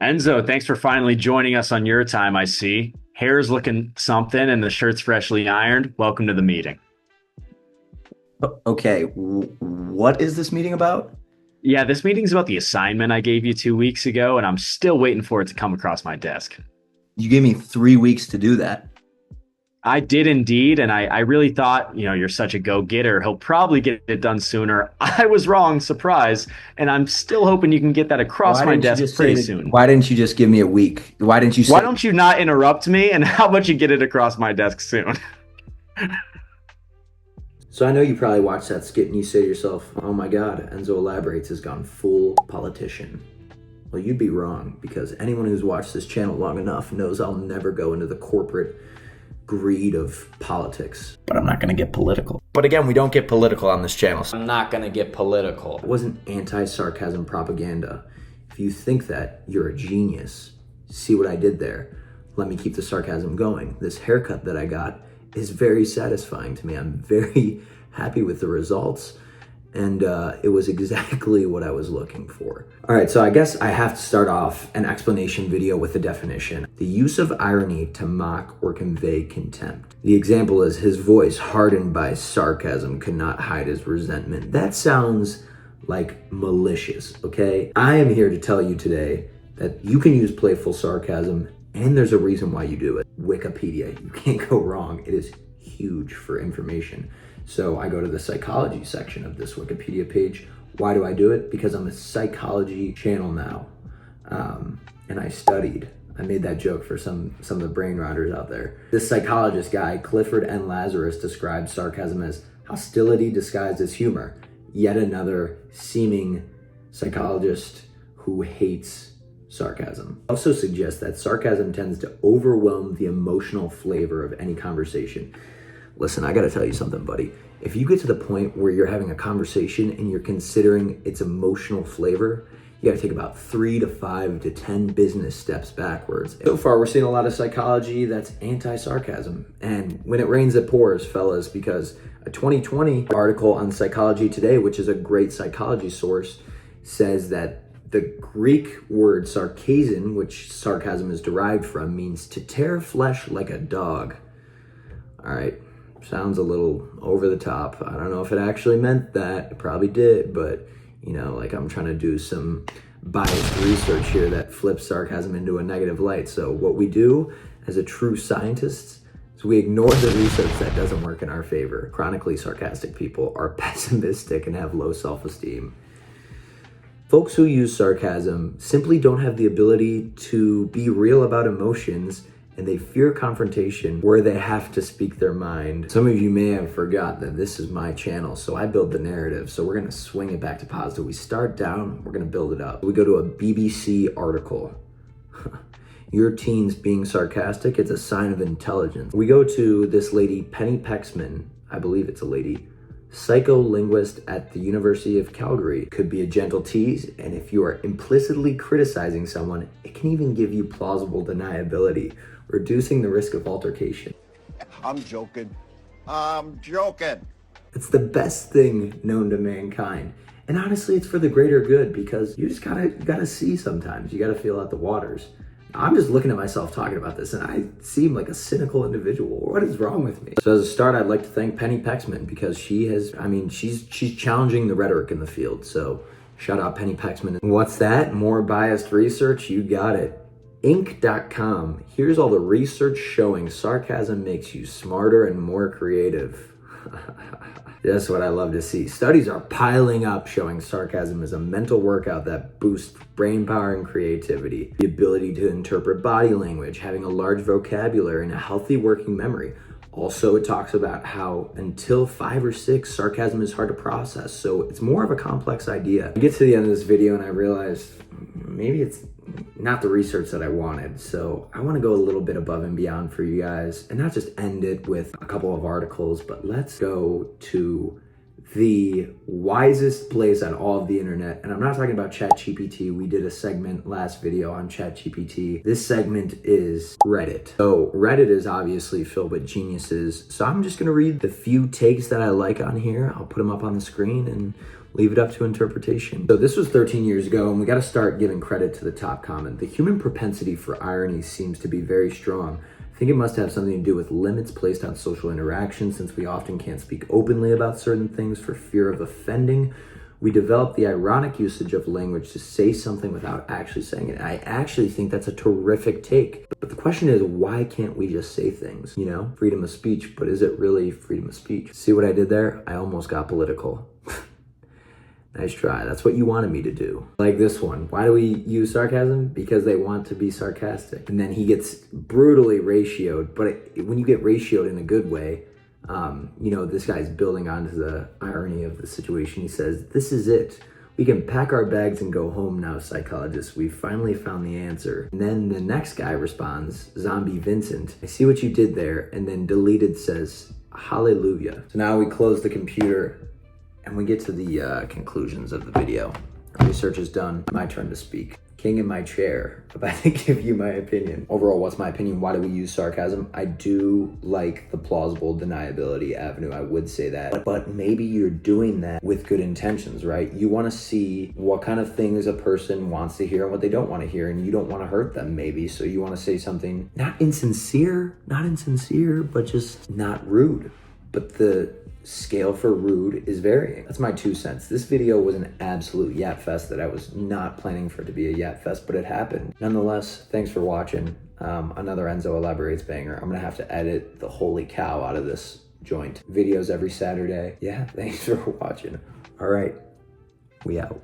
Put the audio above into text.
Enzo, thanks for finally joining us on your time, I see. Hair's looking something and the shirt's freshly ironed. Welcome to the meeting. Okay, what is this meeting about? Yeah, this meeting's about the assignment I gave you 2 weeks ago, and I'm still waiting for it to come across my desk. You gave me 3 weeks to do that. I did indeed, and I really thought, you're such a go-getter. He'll probably get it done sooner. I was wrong, surprise, and I'm still hoping you can get that across Why my didn't you desk just say pretty that? soon. Why didn't you just give me a week? Why didn't you Why say, don't you not interrupt me, and how about you get it across my desk soon? so I know you probably watched that skit and you say to yourself, oh my God, Enzo Elaborates has gone full politician. Well, you'd be wrong because anyone who's watched this channel long enough knows I'll never go into the corporate greed of politics. But I'm not going to get political. But again, we don't get political on this channel. So I'm not going to get political. It wasn't anti-sarcasm propaganda. If you think that, you're a genius. See what I did there? Let me keep the sarcasm going. This haircut that I got is very satisfying to me. I'm very happy with the results. And it was exactly what I was looking for. All right, so I guess I have to start off an explanation video with a definition. The use of irony to mock or convey contempt. The example is his voice hardened by sarcasm could not hide his resentment. That sounds like malicious, okay? I am here to tell you today that you can use playful sarcasm and there's a reason why you do it. Wikipedia, you can't go wrong. It is huge for information. So I go to the psychology section of this Wikipedia page. Why do I do it? Because I'm a psychology channel now. And I studied. I made that joke for some of the brain rotters out there. This psychologist guy, Clifford N. Lazarus, describes sarcasm as hostility disguised as humor. Yet another seeming psychologist who hates sarcasm. Also suggests that sarcasm tends to overwhelm the emotional flavor of any conversation. Listen, I gotta tell you something, buddy. If you get to the point where you're having a conversation and you're considering its emotional flavor, you gotta take about 3 to 5 to 10 business steps backwards. So far, we're seeing a lot of psychology that's anti-sarcasm. And when it rains, it pours, fellas, because a 2020 article on Psychology Today, which is a great psychology source, says that the Greek word sarcasm, which sarcasm is derived from, means to tear flesh like a dog. All right. Sounds a little over the top. I don't know if it actually meant that. It probably did, but like I'm trying to do some biased research here that flips sarcasm into a negative light. So what we do as a true scientist is we ignore the research that doesn't work in our favor. Chronically sarcastic people are pessimistic and have low self-esteem. Folks who use sarcasm simply don't have the ability to be real about emotions, and they fear confrontation where they have to speak their mind. Some of you may have forgot that this is my channel, so I build the narrative. So we're gonna swing it back to positive. We start down, we're gonna build it up. We go to a BBC article. Your teens being sarcastic, it's a sign of intelligence. We go to this lady, Penny Pexman, I believe it's a lady, psycholinguist at the University of Calgary. Could be a gentle tease, and if you are implicitly criticizing someone, it can even give you plausible deniability, reducing the risk of altercation. I'm joking. I'm joking. It's the best thing known to mankind. And honestly, it's for the greater good because you just gotta see sometimes. You gotta feel out the waters. I'm just looking at myself talking about this and I seem like a cynical individual. What is wrong with me? So as a start, I'd like to thank Penny Pexman because she's challenging the rhetoric in the field. So shout out Penny Pexman. What's that? More biased research? You got it. Inc.com. Here's all the research showing sarcasm makes you smarter and more creative. That's what I love to see. Studies are piling up showing sarcasm is a mental workout that boosts brain power and creativity, the ability to interpret body language, having a large vocabulary, and a healthy working memory. Also, it talks about how until 5 or 6, sarcasm is hard to process, so it's more of a complex idea. I get to the end of this video and I realized maybe it's not the research that I wanted. So I want to go a little bit above and beyond for you guys and not just end it with a couple of articles, but let's go to the wisest place on all of the internet. And I'm not talking about ChatGPT. We did a segment last video on ChatGPT. This segment is Reddit. So Reddit is obviously filled with geniuses. So I'm just going to read the few takes that I like on here. I'll put them up on the screen and Leave it up to interpretation. So this was 13 years ago, and we got to start giving credit to the top comment. The human propensity for irony seems to be very strong. I think it must have something to do with limits placed on social interaction, since we often can't speak openly about certain things for fear of offending. We develop the ironic usage of language to say something without actually saying it. I actually think that's a terrific take. But the question is, why can't we just say things? You know, freedom of speech, but is it really freedom of speech? See what I did there? I almost got political. Nice try. That's what you wanted me to do. Like this one. Why do we use sarcasm? Because they want to be sarcastic. And then he gets brutally ratioed. But when you get ratioed in a good way, you know, this guy's building onto the irony of the situation. He says, "This is it. We can pack our bags and go home now, psychologist. We finally found the answer." And then the next guy responds, Zombie Vincent, "I see what you did there." And then deleted says, "Hallelujah." So now we close the computer and we get to the conclusions of the video. Our research is done. My turn to speak. King in my chair, about to give you my opinion. Overall, what's my opinion? Why do we use sarcasm? I do like the plausible deniability avenue. I would say that. But maybe you're doing that with good intentions, right? You want to see what kind of things a person wants to hear and what they don't want to hear, and you don't want to hurt them maybe. So you want to say something not insincere, but just not rude. But the scale for rude is varying. That's my 2 cents. This video was an absolute yap fest that I was not planning for it to be a yap fest, but it happened. Nonetheless, thanks for watching. Another Enzo Elaborates banger. I'm gonna have to edit the holy cow out of this joint. Videos every Saturday. Yeah, thanks for watching. All right, we out.